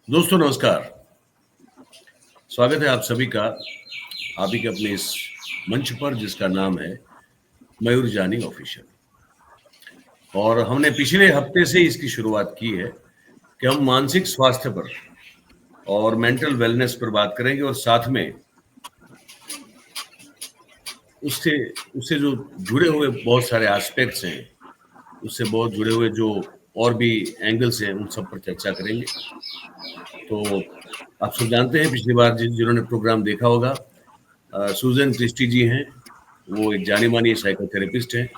दोस्तों नमस्कार, स्वागत है आप सभी का आप ही के अपने इस मंच पर जिसका नाम है मयूर जानी ऑफिशियल। और हमने पिछले हफ्ते से इसकी शुरुआत की है कि हम मानसिक स्वास्थ्य पर और मेंटल वेलनेस पर बात करेंगे और साथ में उससे उससे जो जुड़े हुए बहुत सारे एस्पेक्ट्स हैं, उससे बहुत जुड़े हुए जो और भी एंगल्स हैं, उन सब पर चर्चा करेंगे। तो आप सब जानते हैं, पिछली बार जिन्होंने प्रोग्राम देखा होगा, सुजन क्रिस्टी जी हैं। वो एक जानी मानी साइकोथेरेपिस्ट हैं।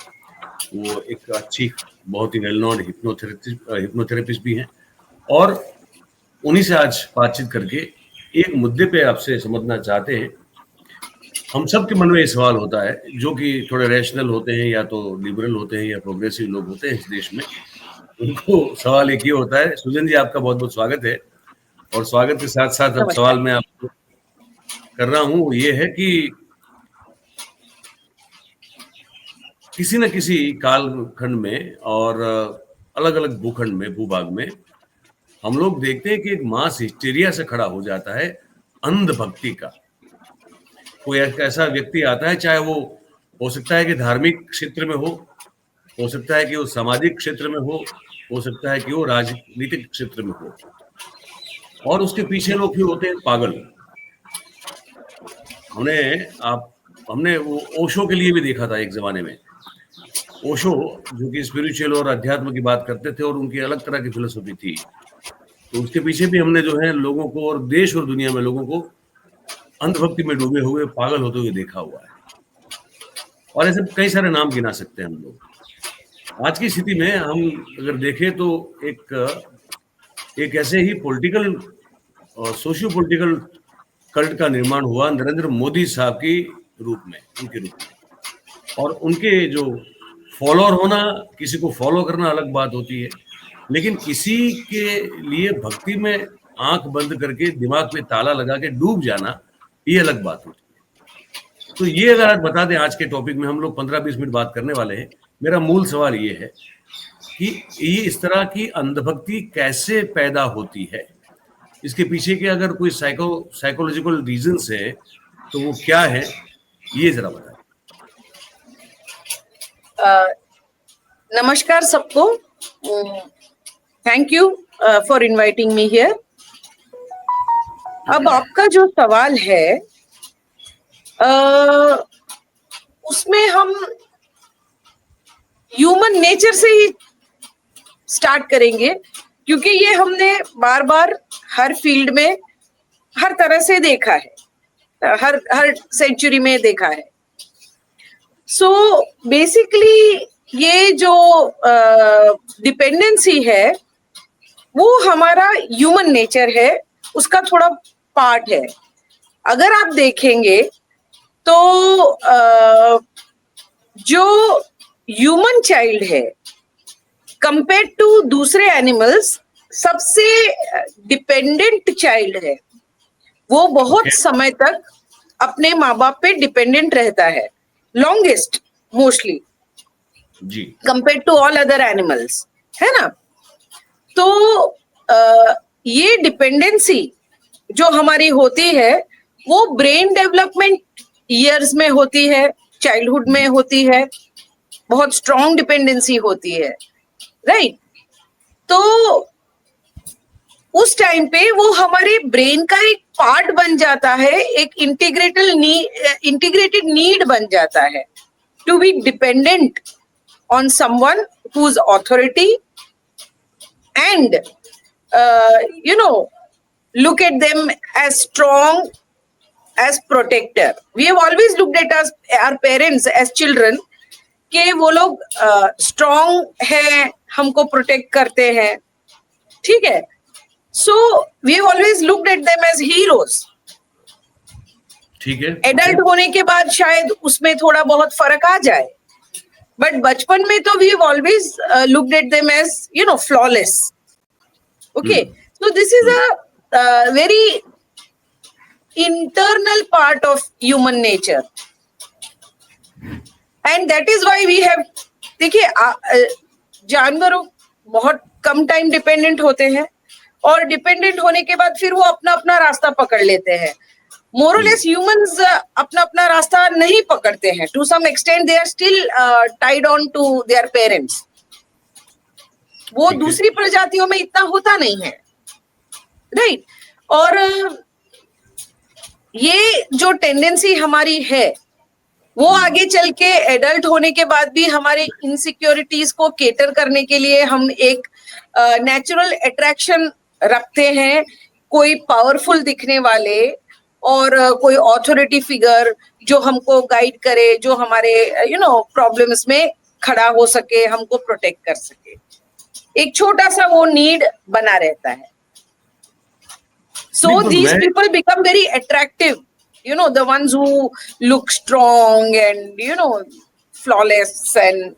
वो एक अच्छी, बहुत ही वेल नोन हिप्नोथेरेपिस्ट भी हैं। और उन्हीं से आज बातचीत करके एक मुद्दे पे आपसे समझना चाहते हैं। हम सब के मन में ये सवाल होता है, जो कि थोड़े रैशनल होते हैं, या तो लिबरल होते हैं, या प्रोग्रेसिव लोग होते हैं इस देश में। उनको सवाल एक ही होता है। सुजन जी, आपका बहुत बहुत स्वागत है। और स्वागत के साथ साथ अब सवाल मैं आपको कर रहा हूँ, ये है कि किसी न किसी कालखंड में और अलग अलग भूखंड में, भूभाग में, हम लोग देखते हैं कि एक मास हिस्टीरिया से खड़ा हो जाता है अंधभक्ति का। कोई ऐसा व्यक्ति आता है, चाहे वो हो सकता है कि धार्मिक क्षेत्र में हो सकता है कि वो सामाजिक क्षेत्र में हो सकता है कि वो राजनीतिक क्षेत्र में हो, और उसके पीछे लोग फिर होते हैं पागल। हमने वो ओशो के लिए भी देखा था एक जमाने में। ओशो जो कि स्पिरिचुअल और अध्यात्म की बात करते थे, और उनकी अलग तरह की फिलोसफी थी। तो उसके पीछे भी हमने जो है लोगों को, और देश और दुनिया में लोगों को अंधभक्ति में डूबे हुए, पागल होते हुए देखा हुआ है। और ऐसे कई सारे नाम गिना सकते हैं हम लोग। आज की स्थिति में हम अगर देखें तो एक ऐसे ही पॉलिटिकल और सोशियो पॉलिटिकल कल्ट का निर्माण हुआ नरेंद्र मोदी साहब की रूप में, उनके रूप में। और उनके जो फॉलोअर होना, किसी को फॉलो करना अलग बात होती है, लेकिन किसी के लिए भक्ति में आंख बंद करके, दिमाग में ताला लगा के डूब जाना, ये अलग बात होती है। तो ये अगर आप बता दें, आज के टॉपिक में हम लोग 15-20 मिनट बात करने वाले हैं। मेरा मूल सवाल ये है कि ये इस तरह की अंधभक्ति कैसे पैदा होती है, इसके पीछे के अगर कोई साइकोलॉजिकल रीजंस है तो वो क्या है, ये जरा बताएं। नमस्कार सबको, thank you for inviting me here. अब आपका जो सवाल है, उसमें हम ह्यूमन नेचर से ही स्टार्ट करेंगे, क्योंकि ये हमने बार बार हर फील्ड में हर तरह से देखा है, हर सेंचुरी में देखा है। सो बेसिकली ये जो डिपेंडेंसी है, वो हमारा ह्यूमन नेचर है, उसका थोड़ा पार्ट है। अगर आप देखेंगे तो जो ह्यूमन चाइल्ड है कंपेयर टू दूसरे एनिमल्स, सबसे डिपेंडेंट चाइल्ड है। वो बहुत समय तक अपने माँ बाप पे डिपेंडेंट रहता है, लॉन्गेस्ट मोस्टली जी, compare to all other animals, है ना। तो ये डिपेंडेंसी जो हमारी होती है, वो ब्रेन डेवलपमेंट ईयर्स में होती है, चाइल्डहुड में होती है, बहुत स्ट्रॉन्ग डिपेंडेंसी होती है, राइट। तो उस टाइम पे वो हमारे ब्रेन का एक पार्ट बन जाता है, एक इंटीग्रेटेड नीड बन जाता है, to be dependent on someone whose authority and look at them as strong, as protector. We have always looked at our parents as children कि वो लोग strong है, हमको protect करते हैं, ठीक है। So we have always looked at them as heroes. ठीक है। एडल्ट होने के बाद शायद उसमें थोड़ा बहुत फर्क आ जाए, बट बचपन में तो we have always looked at them as flawless. Okay, so this is a very internal part of human nature, and that is why we have, देखिए जानवरों बहुत कम टाइम डिपेंडेंट होते हैं, और डिपेंडेंट होने के बाद फिर वो अपना अपना रास्ता पकड़ लेते हैं. मोरलेस ह्यूमंस अपना अपना रास्ता नहीं पकड़ते हैं. To some extent they are still tied on to their parents. वो दूसरी प्रजातियों में इतना होता नहीं है, राइट. और ये जो टेंडेंसी हमारी है वो आगे चल के एडल्ट होने के बाद भी हमारे इनसिक्योरिटीज को केटर करने के लिए हम एक नेचुरल अट्रैक्शन रखते हैं, कोई पावरफुल दिखने वाले और कोई ऑथोरिटी फिगर जो हमको गाइड करे, जो हमारे प्रॉब्लम्स में खड़ा हो सके, हमको प्रोटेक्ट कर सके. एक छोटा सा वो नीड बना रहता है. So these people become very attractive, the ones who look strong and, flawless and.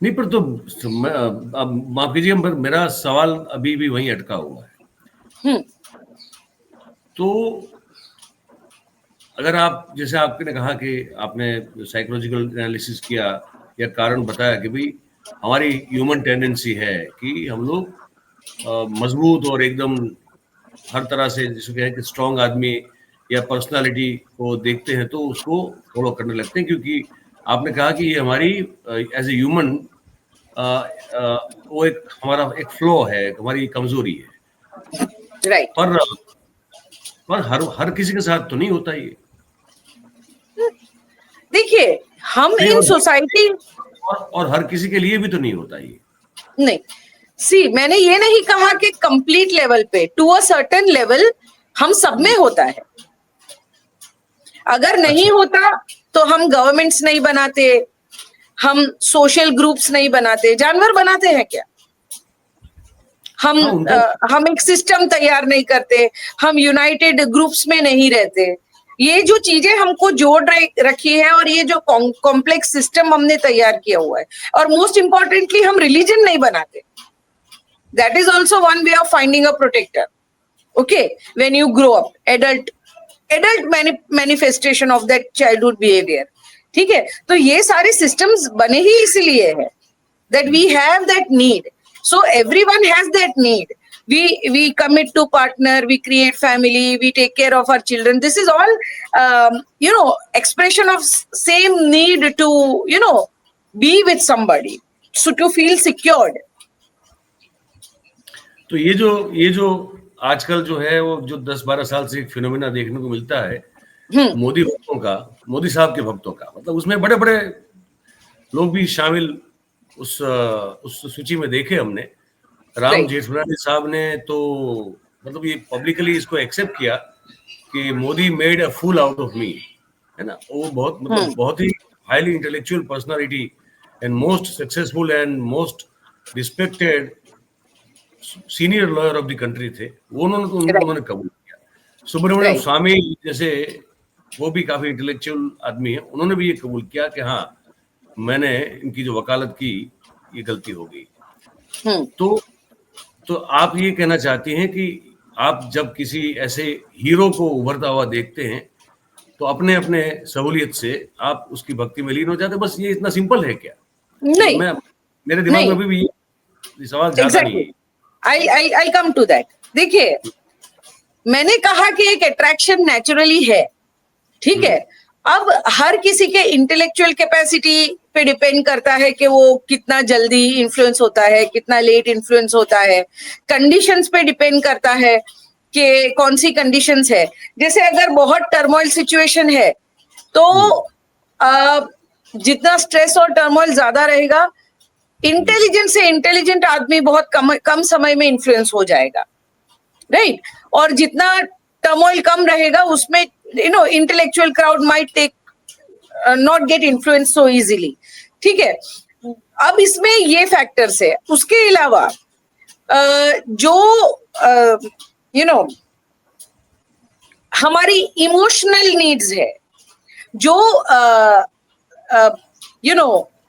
नहीं, पर तो माफ कीजिए, मेरा सवाल अभी भी वहीं अटका हुआ है. तो अगर आप, जैसे आपने कहा कि आपने साइकोलॉजिकल एनालिसिस किया या कारण बताया कि भाई हमारी ह्यूमन टेंडेंसी है कि हम लोग मजबूत और एकदम हर तरह से, जिसको कहें कि स्ट्रॉन्ग आदमी या पर्सनालिटी को देखते हैं तो उसको फॉलो करने लगते हैं, क्योंकि आपने कहा कि ये हमारी एज ए ह्यूमन वो एक हमारा एक फ्लॉ है, हमारी कमजोरी है. राइट. पर हर किसी के साथ तो नहीं होता ये. देखिए, हम इन सोसाइटी और हर किसी के लिए भी तो नहीं होता ये. नहीं, मैंने ये नहीं कहा कि कंप्लीट लेवल पे, टू अ सर्टेन लेवल हम सब में होता है. अगर नहीं होता तो हम गवर्नमेंट्स नहीं बनाते, हम सोशल ग्रुप्स नहीं बनाते. जानवर बनाते हैं क्या? हम एक सिस्टम तैयार नहीं करते, हम यूनाइटेड ग्रुप्स में नहीं रहते. ये जो चीजें हमको जोड़ रखी है और ये जो कॉम्प्लेक्स सिस्टम हमने तैयार किया हुआ है, और मोस्ट इंपॉर्टेंटली हम रिलीजन नहीं बनाते. That is also one way of finding a protector. Okay, when you grow up, adult manifestation of that childhood behavior. ठीक है, तो ये सारे systems बने ही इसलिए है that we have that need. So everyone has that need. We commit to partner, we create family, we take care of our children. This is all expression of same need to be with somebody, so to feel secured. तो ये जो आजकल जो है वो जो 10-12 साल से एक फिनोमेना देखने को मिलता है मोदी भक्तों का, मोदी साहब के भक्तों का, मतलब उसमें बड़े बड़े लोग भी शामिल उस सूची में देखे हमने. राम जेठमलानी साहब ने तो मतलब ये पब्लिकली इसको एक्सेप्ट किया कि Modi made a fool out of me, है ना. वो बहुत ही highly intellectual personality and most successful and most respected senior lawyer of the country थे. उन्होंने कबूल किया. सुब्रमण्यम स्वामी जैसे वो भी काफी इंटेलेक्चुअल आदमी है, उन्होंने भी ये कबूल किया कि हाँ, मैंने इनकी जो वकालत की ये गलती हो गई. तो आप ये कहना चाहती हैं कि आप जब किसी ऐसे हीरो को उभरता हुआ देखते हैं तो अपने अपने सहूलियत से आप उसकी भक्ति में लीन हो जाते हैं, बस ये इतना सिंपल है क्या? नहीं, मेरे दिमाग में भी ये सवाल ज्यादा नहीं है. I'll come to that. देखिए, मैंने कहा कि एक अट्रैक्शन नेचुरली है, ठीक है. अब हर किसी के इंटेलेक्चुअल कैपेसिटी पे डिपेंड करता है कि वो कितना जल्दी इन्फ्लुएंस होता है, कितना लेट इन्फ्लुएंस होता है. कंडीशंस पे डिपेंड करता है कि कौन सी कंडीशंस है. जैसे अगर बहुत टर्मोइल सिचुएशन है तो जितना स्ट्रेस और टर्मोइल ज्यादा रहेगा, इंटेलिजेंट से इंटेलिजेंट आदमी बहुत कम समय में इन्फ्लुएंस हो जाएगा, राइट. और जितना टर्मोइल कम रहेगा उसमें intellectual crowd might take not get influence so easily. ठीक है. अब इसमें ये फैक्टर्स है. उसके अलावा जो हमारी इमोशनल नीड्स है, जो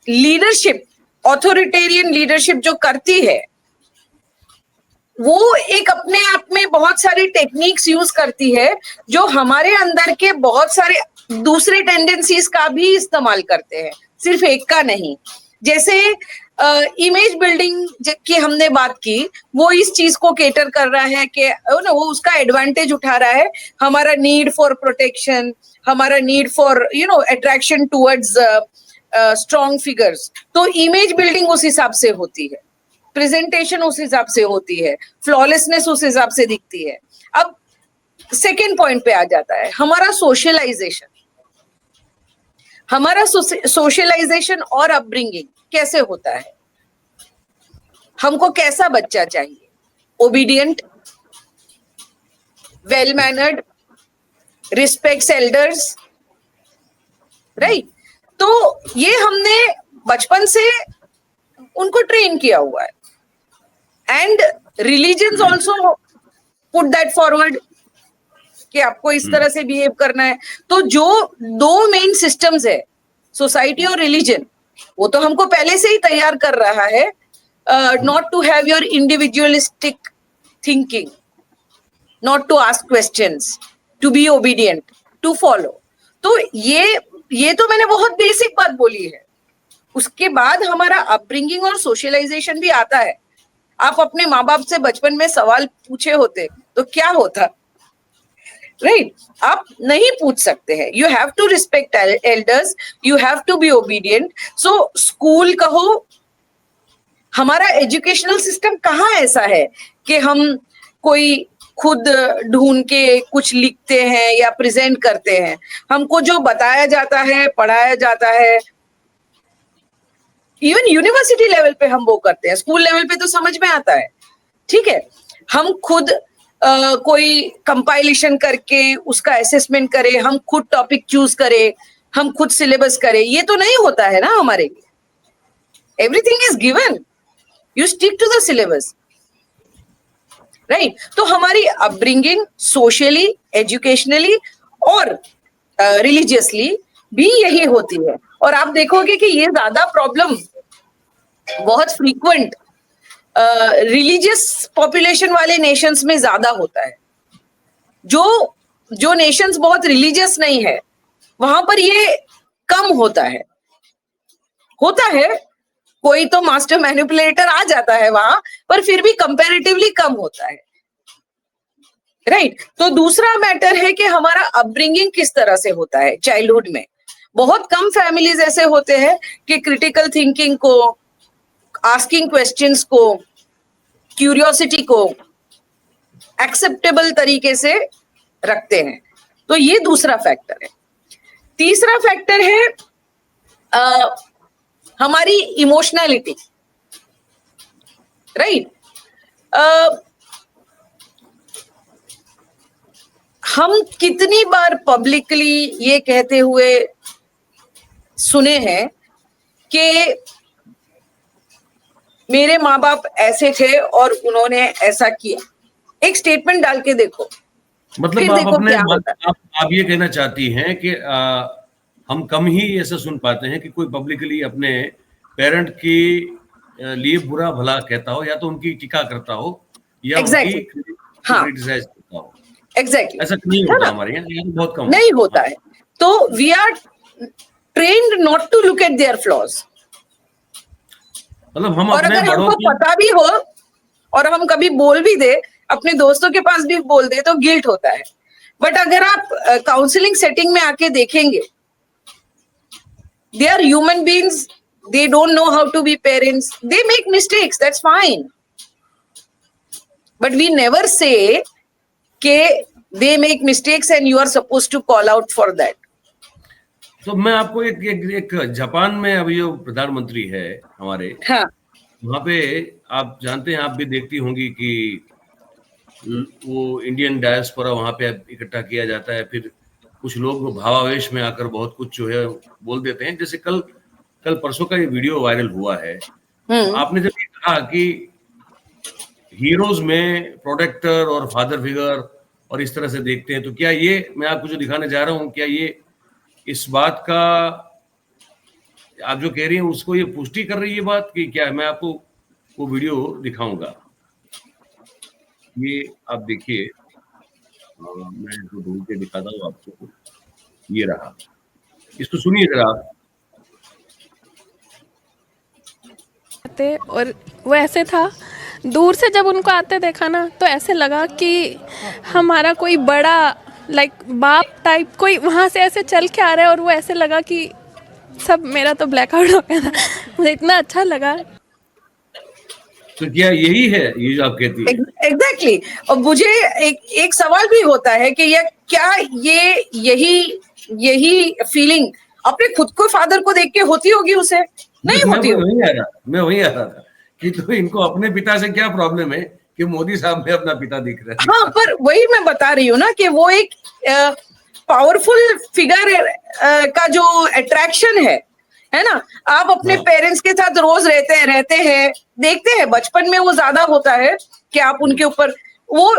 लीडरशिप, ऑथोरिटेरियन लीडरशिप जो करती है, वो एक अपने आप में बहुत सारी टेक्निक्स यूज करती है जो हमारे अंदर के बहुत सारे दूसरे टेंडेंसीज का भी इस्तेमाल करते हैं, सिर्फ एक का नहीं. जैसे इमेज बिल्डिंग की हमने बात की, वो इस चीज को केटर कर रहा है कि वो उसका एडवांटेज उठा रहा है, हमारा नीड फॉर प्रोटेक्शन, हमारा need for attraction towards strong figures. तो इमेज बिल्डिंग उस हिसाब से होती है, प्रेजेंटेशन उस हिसाब से होती है, फ्लॉलेसनेस उस हिसाब से दिखती है। अब सेकेंड पॉइंट पे आ जाता है हमारा सोशलाइजेशन। हमारा सोशलाइजेशन और अपब्रिंगिंग कैसे होता है, हमको कैसा बच्चा चाहिए, obedient, well mannered, respects elders, right. तो ये हमने बचपन से उनको ट्रेन किया हुआ है। And religions also put that forward कि आपको इस तरह से बिहेव करना है। तो जो दो मेन सिस्टम्स है, सोसाइटी और रिलीजन, वो तो हमको पहले से ही तैयार कर रहा है not to have your individualistic thinking, not to ask questions, to be obedient, to follow. तो ये तो मैंने बहुत बेसिक बात बोली है। उसके बाद हमारा अपब्रिंगिंग और सोशलाइजेशन भी आता है। आप अपने माँ बाप से बचपन में सवाल पूछे होते तो क्या होता, राइट? आप नहीं पूछ सकते हैं। You have to respect elders, you have to be obedient. So school कहो, हमारा एजुकेशनल सिस्टम कहाँ ऐसा है कि हम कोई खुद ढूंढ के कुछ लिखते हैं या प्रेजेंट करते हैं। हमको जो बताया जाता है, पढ़ाया जाता है, इवन यूनिवर्सिटी लेवल पे हम वो करते हैं, स्कूल लेवल पे तो समझ में आता है, ठीक है। हम खुद कोई कंपाइलेशन करके उसका असेसमेंट करें, हम खुद टॉपिक चूज करें, हम खुद सिलेबस करें, ये तो नहीं होता है ना हमारे लिए। Everything is given, you stick to the syllabus, right. तो हमारी अपब्रिंगिंग सोशली, एजुकेशनली और रिलीजियसली भी यही होती है। और आप देखोगे कि ये ज्यादा प्रॉब्लम बहुत फ्रीक्वेंट रिलीजियस पॉपुलेशन वाले नेशंस में ज्यादा होता है। जो नेशंस बहुत रिलीजियस नहीं है वहां पर ये कम होता है। कोई तो मास्टर मैनिपुलेटर आ जाता है वहां, पर फिर भी कंपैरेटिवली कम होता है, राइट। तो दूसरा मैटर है कि हमारा अपब्रिंगिंग किस तरह से होता है चाइल्डहुड में। बहुत कम फैमिलीज ऐसे होते हैं कि क्रिटिकल थिंकिंग को, आस्किंग क्वेश्चंस को, क्यूरियोसिटी को एक्सेप्टेबल तरीके से रखते हैं। तो ये दूसरा फैक्टर है। तीसरा फैक्टर है हमारी इमोशनैलिटी, राइट। हम कितनी बार पब्लिकली ये कहते हुए सुने हैं कि मेरे माँ बाप ऐसे थे और उन्होंने ऐसा किया। एक स्टेटमेंट डाल के देखो, मतलब फिर आप देखो अपने क्या होता है। आप ये कहना चाहती हैं कि हम कम ही ऐसा सुन पाते हैं कि कोई पब्लिकली अपने पेरेंट की लिए बुरा भला कहता हो, या तो उनकी टीका करता हो, या Exactly. उनकी हाँ, क्रिटिसाइज करता हो। एग्जैक्टली ऐसा नहीं है होता ना, हमारे यहाँ, ये बहुत कम नहीं होता हाँ। है। तो we are trained not to look at their flaws. मतलब हम और अपने अगर बड़ों हमको की पता भी हो और हम कभी बोल भी दे, अपने दोस्तों के पास भी बोल दे, तो गिल्ट होता है। बट अगर आप काउंसलिंग सेटिंग में आके देखेंगे, they are human beings, they don't know how to be parents, they make mistakes, that's fine, but we never say कि they make mistakes and you are supposed to call out for that. तो मैं आपको एक Japan में अभी जो प्रधानमंत्री है हमारे, हाँ, वहां पे आप जानते हैं, आप भी देखती होंगी कि वो इंडियन डायस्पोरा वहां पे इकट्ठा किया जाता है, फिर कुछ लोग भावावेश में आकर बहुत कुछ जो है बोल देते हैं। जैसे कल परसों का ये वीडियो वायरल हुआ है, तो आपने जब ये कहा कि हीरोज में प्रोटेक्टर और फादर फिगर और इस तरह से देखते हैं, तो क्या ये मैं आपको जो दिखाने जा रहा हूँ, क्या ये इस बात का आप जो कह रही हैं उसको ये पुष्टि कर रही है बात की? क्या मैं आपको वो वीडियो दिखाऊंगा, ये आप देखिए, मैं इसको ढूंढ के दिखाता हूँ आपको। ये रहा, इसको सुनिए जरा आप। थे और वो ऐसे था, दूर से जब उनको आते देखा ना तो ऐसे लगा कि हमारा कोई बड़ा लाइक बाप टाइप कोई वहाँ से ऐसे चल के आ रहा है, और वो ऐसे लगा कि सब मेरा तो ब्लैकआउट हो गया था। मुझे इतना अच्छा लगा। तो क्या यही है ये जो आप कहती है? एग्जैक्टली और मुझे एक सवाल भी होता है कि ये क्या ये यही फीलिंग अपने खुद को फादर को देख के होती होगी उसे? नहीं होती होगी। मैं वही आ रहा था कि तो इनको अपने पिता से क्या प्रॉब्लम है कि मोदी साहब में अपना पिता दिख रहा है। हाँ, पर वही मैं बता रही हूँ ना कि वो एक पावरफुल फिगर का जो अट्रैक्शन है ना। आप अपने पेरेंट्स के साथ रोज रहते हैं, देखते हैं, बचपन में वो ज्यादा होता है कि आप उनके ऊपर, वो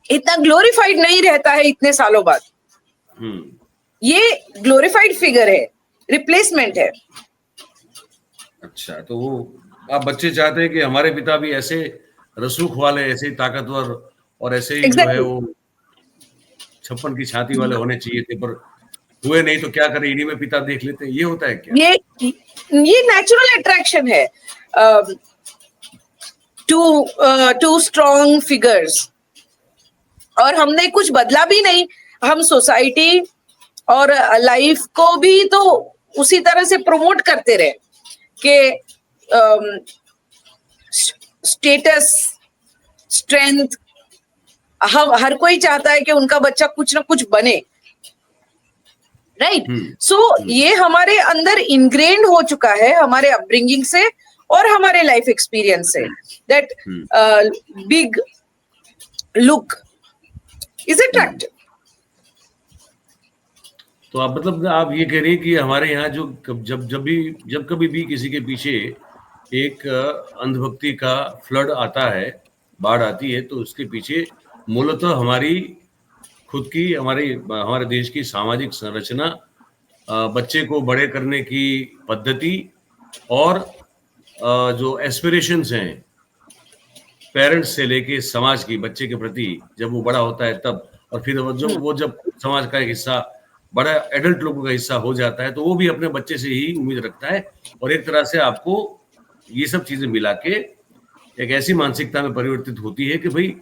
इतना ग्लोरीफाइड नहीं रहता है इतने सालों बाद। ये ग्लोरीफाइड फिगर है, रिप्लेसमेंट है। अच्छा, तो वो आप बच्चे चाहते हैं कि हमारे पिता भी ऐसे रसूख वाले, ऐसे ही ताकतवर और ऐसे ही जो है वो 56 की छाती वाले होने चाहिए थे, पर हुए नहीं तो क्या करें, इन्हीं में पिता देख लेते हैं, ये होता है क्या? ये नेचुरल अट्रैक्शन है टू स्ट्रॉन्ग फिगर्स। और हमने कुछ बदला भी नहीं, हम सोसाइटी और लाइफ को भी तो उसी तरह से प्रमोट करते रहे कि स्टेटस, स्ट्रेंथ, हम हर कोई चाहता है कि उनका बच्चा कुछ ना कुछ बने, राइट? सो ये हमारे अंदर इनग्रेन्ड हो चुका है हमारे अपब्रिंगिंग से और हमारे लाइफ एक्सपीरियंस से, that big look is attractive. तो आप मतलब आप ये कह रही है कि हमारे यहाँ जो जब कभी भी किसी के पीछे एक अंधभक्ति का फ्लड आता है, बाढ़ आती है, तो उसके पीछे मूलतः हमारी खुद की, हमारे देश की सामाजिक संरचना, बच्चे को बड़े करने की पद्धति और जो एस्पिरेशंस हैं पेरेंट्स से लेके समाज की बच्चे के प्रति, जब वो बड़ा होता है तब, और फिर जब समाज का एक हिस्सा, बड़ा एडल्ट लोगों का हिस्सा हो जाता है, तो वो भी अपने बच्चे से ही उम्मीद रखता है। और एक तरह से आपको ये सब चीजें मिला के एक ऐसी मानसिकता में परिवर्तित होती है कि भाई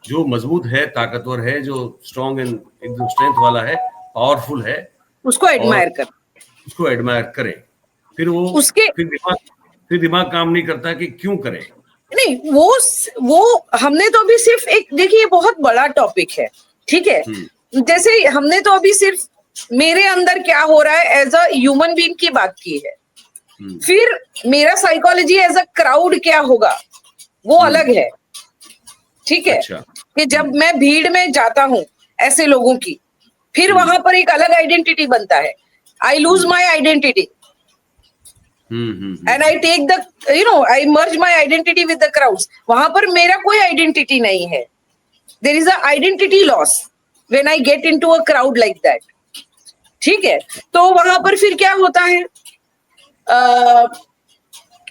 जो मजबूत है, ताकतवर है, जो स्ट्रॉन्ग एंड एकदम स्ट्रेंथ वाला है, पावरफुल है, उसको एडमायर करें। फिर वो उसके फिर दिमाग काम नहीं करता कि क्यों करें। नहीं, वो हमने तो अभी सिर्फ एक, देखिए बहुत बड़ा टॉपिक है, ठीक है? जैसे हमने तो अभी सिर्फ मेरे अंदर क्या हो रहा है एज अ ह्यूमन बीइंग की बात की है। फिर मेरा साइकोलॉजी एज अ क्राउड क्या होगा वो अलग है, ठीक है? अच्छा। कि जब मैं भीड़ में जाता हूं ऐसे लोगों की, फिर वहां पर एक अलग आइडेंटिटी बनता है। I lose my identity and I take the I merge my identity with the crowds. वहां पर मेरा कोई आइडेंटिटी नहीं है। There is a identity loss when I get into a crowd like that, ठीक है? तो वहां पर फिर क्या होता है,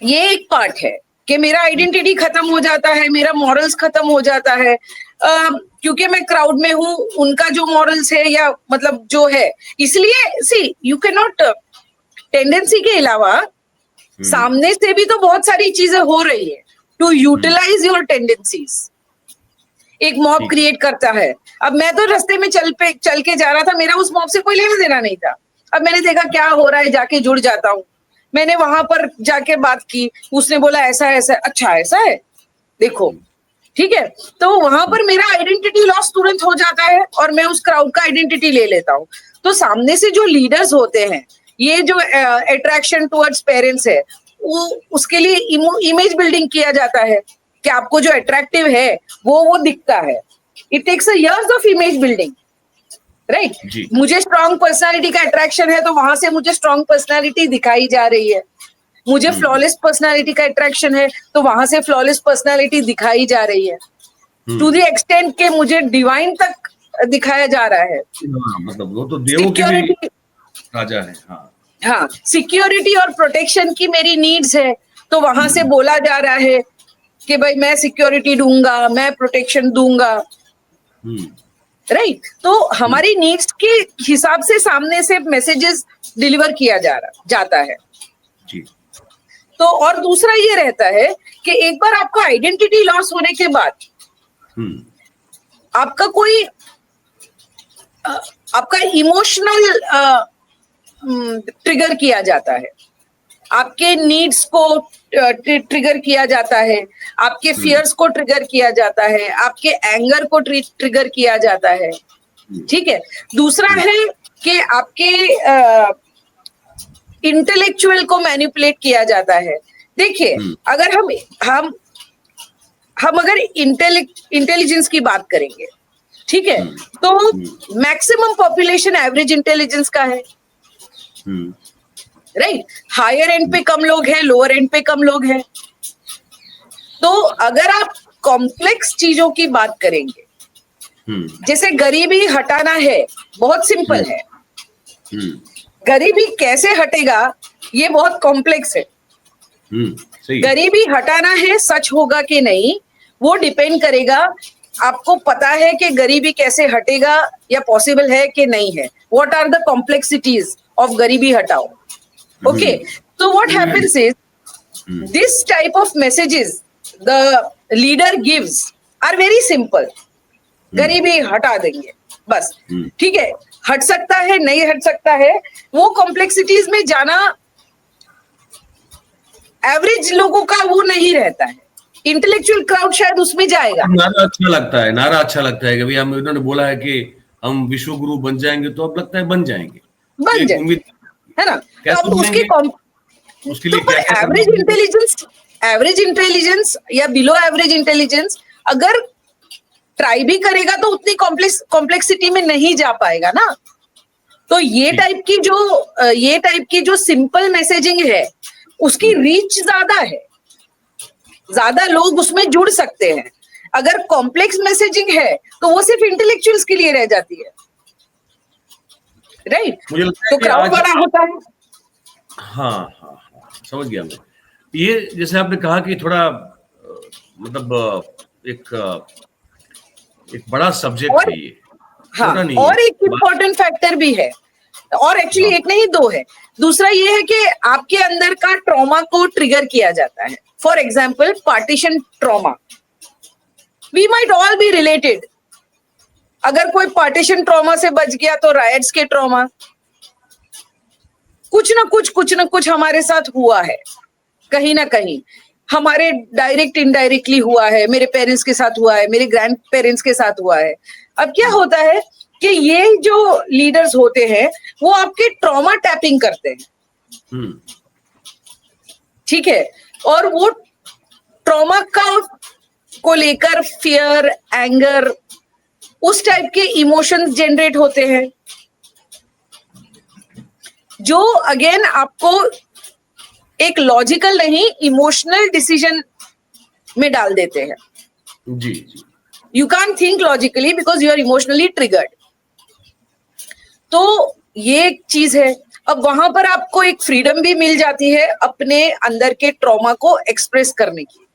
ये एक पार्ट है कि मेरा आइडेंटिटी खत्म हो जाता है, मेरा मॉरल्स खत्म हो जाता है, क्योंकि मैं क्राउड में हूं, उनका जो मॉरल्स है या मतलब जो है, इसलिए सी यू कैन नॉट, टेंडेंसी के अलावा सामने से भी तो बहुत सारी चीजें हो रही है टू यूटिलाइज योर टेंडेंसीज। एक मॉब क्रिएट करता है। अब मैं तो रास्ते में चल के जा रहा था, मेरा उस मॉब से कोई लेना देना नहीं था। अब मैंने देखा क्या हो रहा है, जाके जुड़ जाता हूँ। मैंने वहां पर जाके बात की, उसने बोला ऐसा ऐसा, अच्छा ऐसा है, देखो, ठीक है? तो वहां पर मेरा आइडेंटिटी लॉस तुरंत हो जाता है और मैं उस क्राउड का आइडेंटिटी ले लेता हूँ। तो सामने से जो लीडर्स होते हैं, ये जो अट्रैक्शन टुवर्ड्स पेरेंट्स है, वो उसके लिए इमेज बिल्डिंग किया जाता है कि आपको जो अट्रैक्टिव है वो दिखता है। It takes a years of image building, right? मुझे स्ट्रॉन्ग पर्सनालिटी का अट्रैक्शन है तो वहां से मुझे स्ट्रॉन्ग पर्सनालिटी दिखाई जा रही है। मुझे फ्लॉलेस पर्सनालिटी का अट्रैक्शन है तो वहां से फ्लॉलेस पर्सनालिटी दिखाई जा रही है, टू द एक्सटेंट के मुझे डिवाइन तक दिखाया जा रहा है। मतलब वो तो देवों के भी राजा है। हाँ, सिक्योरिटी और प्रोटेक्शन की मेरी नीड्स है, तो वहां से बोला जा रहा है कि भाई मैं सिक्योरिटी दूंगा, मैं प्रोटेक्शन दूंगा, राइट? तो हमारी नीड्स के हिसाब से सामने से मैसेजेस डिलीवर किया जाता है। जी। तो और दूसरा ये रहता है कि एक बार आपका आइडेंटिटी लॉस होने के बाद आपका कोई आपका इमोशनल ट्रिगर किया जाता है, आपके नीड्स को ट्रिगर किया जाता है, आपके फियर्स को ट्रिगर किया जाता है, आपके एंगर को ट्रिगर किया जाता है, ठीक है। दूसरा है कि आपके इंटेलेक्चुअल को मैनिपुलेट किया जाता है। देखिए, अगर हम अगर इंटेलिजेंस की बात करेंगे, ठीक है, तो मैक्सिमम पॉपुलेशन एवरेज इंटेलिजेंस का है, राइट। हायर एंड पे कम लोग हैं, लोअर एंड पे कम लोग हैं। तो अगर आप कॉम्प्लेक्स चीजों की बात करेंगे, जैसे गरीबी हटाना है, बहुत सिंपल है। गरीबी कैसे हटेगा ये बहुत कॉम्प्लेक्स है। गरीबी हटाना है, सच होगा कि नहीं वो डिपेंड करेगा। आपको पता है कि गरीबी कैसे हटेगा या पॉसिबल है कि नहीं है। What are the complexities of गरीबी हटाओ। ओके, तो what happens is this type of messages the leader gives are very simple. गरीबी हटा देंगे बस, ठीक है। हट सकता है, नहीं हट सकता है, वो कॉम्प्लेक्सिटीज में जाना एवरेज लोगों का वो नहीं रहता है। इंटेलेक्चुअल क्राउड शायद उसमें जाएगा। नारा अच्छा लगता है, नारा अच्छा लगता है कि भाई हम, इन्होंने बोला है कि हम विश्व गुरु बन जाएंगे, तो अब लगता है बन जाएंगे, बन जाए, है ना। तो अब उसके लिए क्या एवरेज इंटेलिजेंस या बिलो एवरेज इंटेलिजेंस अगर ट्राई भी करेगा तो उतनी कॉम्प्लेक्सिटी में नहीं जा पाएगा ना। तो ये टाइप की जो सिंपल मैसेजिंग है उसकी रीच ज्यादा है, ज्यादा लोग उसमें जुड़ सकते हैं। अगर कॉम्प्लेक्स मैसेजिंग है तो वो सिर्फ इंटेलेक्चुअल्स के लिए रह जाती है, राइट। तो क्राउड बड़ा होता है। हाँ, समझ गया मैं। ये जैसे आपने कहा कि थोड़ा मतलब एक बड़ा सब्जेक्ट है ये। हाँ, और एक इम्पोर्टेंट फैक्टर भी है, और एक्चुअली एक नहीं दो है। दूसरा ये है कि आपके अंदर का ट्रॉमा को ट्रिगर किया जाता है। For example, partition trauma, we might all be related. अगर कोई पार्टीशन ट्रॉमा से बच गया तो रायट्स के ट्रॉमा, कुछ ना कुछ हमारे साथ हुआ है, कहीं ना कहीं हमारे डायरेक्ट इनडायरेक्टली हुआ है। मेरे पेरेंट्स के साथ हुआ है, मेरे ग्रैंड पेरेंट्स के साथ हुआ है। अब क्या होता है कि ये जो लीडर्स होते हैं वो आपके ट्रॉमा टैपिंग करते हैं, ठीक है। और वो ट्रॉमा को लेकर फियर, एंगर, उस टाइप के इमोशंस जनरेट होते हैं, जो अगेन आपको एक लॉजिकल नहीं, इमोशनल डिसीजन में डाल देते हैं। जी। You can think logically because you are emotionally triggered. तो ये एक चीज है। अब वहां पर आपको एक फ्रीडम भी मिल जाती है अपने अंदर के ट्रॉमा को एक्सप्रेस करने की।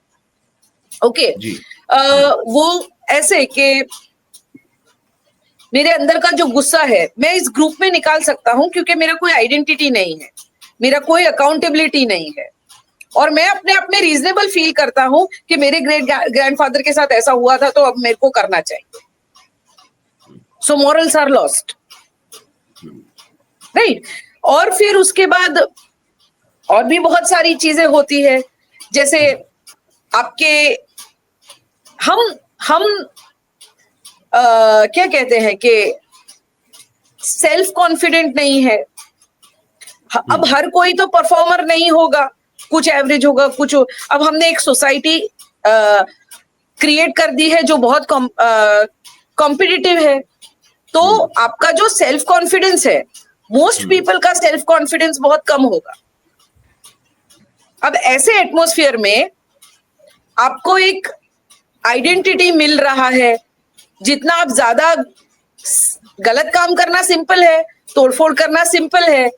ओके, वो ऐसे कि मेरे अंदर का जो गुस्सा है मैं इस ग्रुप में निकाल सकता हूं, क्योंकि मेरा कोई आइडेंटिटी नहीं है, मेरा कोई अकाउंटेबिलिटी नहीं है, और मैं अपने आप में रीजनेबल फील करता हूं कि मेरे ग्रैंडफादर के साथ ऐसा हुआ था तो अब मेरे को करना चाहिए। सो मॉरल्स आर लॉस्ट, राइट। और फिर उसके बाद और भी बहुत सारी चीजें होती है, जैसे आपके हम क्या कहते हैं कि सेल्फ कॉन्फिडेंट नहीं है। अब हर कोई तो परफॉर्मर नहीं होगा, कुछ एवरेज होगा, कुछ अब हमने एक सोसाइटी क्रिएट कर दी है जो बहुत कॉम्पिटिटिव है, तो आपका जो सेल्फ कॉन्फिडेंस है, मोस्ट पीपल का सेल्फ कॉन्फिडेंस बहुत कम होगा। अब ऐसे एटमॉस्फेयर में आपको एक आइडेंटिटी मिल रहा है। जितना आप ज्यादा गलत काम करना सिंपल है, तोड़फोड़ करना सिंपल है,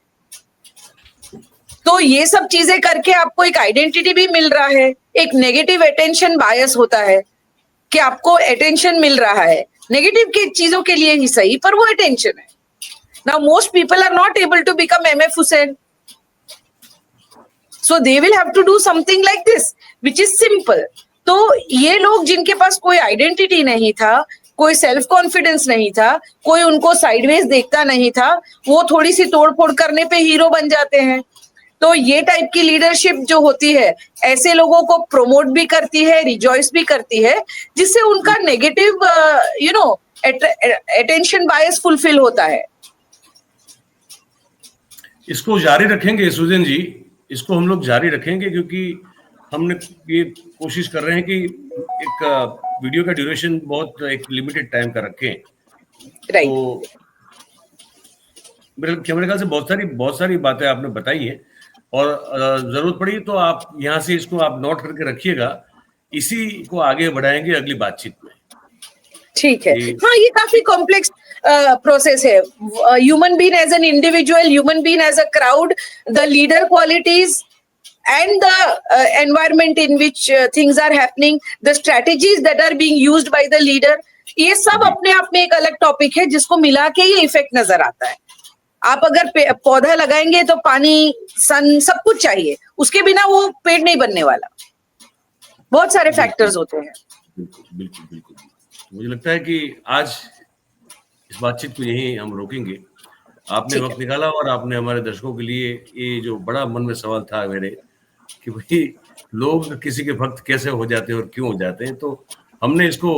तो ये सब चीजें करके आपको एक आइडेंटिटी भी मिल रहा है। एक नेगेटिव अटेंशन बायस होता है कि आपको अटेंशन मिल रहा है, नेगेटिव की चीजों के लिए ही सही, पर वो अटेंशन है। Now most people are not able to become MF Husain, So they will have to do something like this, which is simple. तो ये लोग जिनके पास कोई आइडेंटिटी नहीं था, कोई सेल्फ कॉन्फिडेंस नहीं था, कोई उनको साइडवेज देखता नहीं था, वो थोड़ी सी तोड़फोड़ करने पे हीरो बन जाते हैं. तो ये टाइप की लीडरशिप जो होती है ऐसे लोगों को प्रमोट भी करती है, रिजॉइस भी करती है, जिससे उनका नेगेटिव अटेंशन बायस फुलफिल होता है. इसको जारी रखेंगे सुजन जी, इसको हम लोग जारी रखेंगे, क्योंकि हमने ये कोशिश कर रहे हैं कि एक वीडियो का ड्यूरेशन बहुत एक लिमिटेड टाइम का रखें. तो मेरे ख्याल से बहुत सारी बातें आपने बताई हैं, और जरूरत पड़ी तो आप यहाँ से इसको आप नोट करके रखिएगा, इसी को आगे बढ़ाएंगे अगली बातचीत में. ठीक है. हाँ, ये काफी कॉम्प्लेक्स प्रोसेस है. Human being as an individual, human being as a crowd, the leader qualities and the environment in which things are happening, the strategies that are being used by the leader, ये सब अपने आप में एक अलग topic है जिसको मिला के ये इफेक्ट नजर आता है. आप अगर पौधा लगाएंगे तो पानी, सन, सब कुछ चाहिए, उसके बिना वो पेड़ नहीं बनने वाला. बहुत सारे फैक्टर्स होते हैं. बिल्कुल बिल्कुल. मुझे लगता है कि आज इस बातचीत को यहीं हम रोकेंगे. आपने वक्त निकाला और आपने हमारे दर्शकों के लिए ये जो बड़ा मन में सवाल था मेरे कि भाई लोग किसी के भक्त कैसे हो जाते हैं और क्यों हो जाते हैं, तो हमने इसको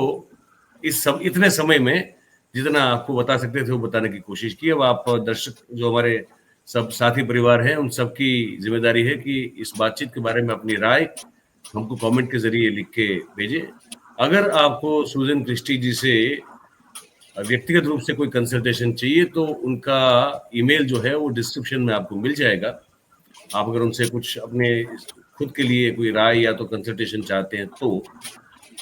इतने समय में जितना आपको बता सकते थे वो बताने की कोशिश की. अब आप दर्शक जो हमारे सब साथी परिवार हैं, उन सबकी जिम्मेदारी है कि इस बातचीत के बारे में अपनी राय हमको कमेंट के जरिए लिख के भेजें. अगर आपको सुजन क्रिस्टी जी से व्यक्तिगत रूप से कोई कंसल्टेशन चाहिए तो उनका ईमेल जो है वो डिस्क्रिप्शन में आपको मिल जाएगा. आप अगर उनसे कुछ अपने खुद के लिए कोई राय या तो कंसल्टेशन चाहते हैं तो,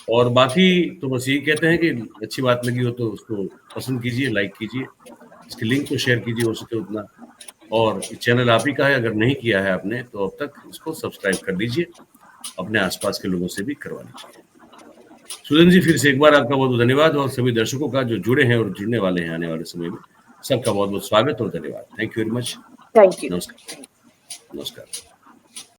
और बाकी तो बस यही कहते हैं कि अच्छी बात लगी हो तो उसको पसंद कीजिए, लाइक कीजिए, इसकी लिंक को शेयर कीजिए हो सके उतना, और चैनल आप ही का है, अगर नहीं किया है आपने तो अब तक इसको सब्सक्राइब कर लीजिए, अपने आसपास के लोगों से भी करवा लीजिए. सुजन जी, फिर से एक बार आपका बहुत बहुत धन्यवाद, और सभी दर्शकों का जो जुड़े हैं और जुड़ने वाले हैं आने वाले समय में, सबका बहुत बहुत स्वागत और धन्यवाद. Thank you very much. Thank you. नमस्कार.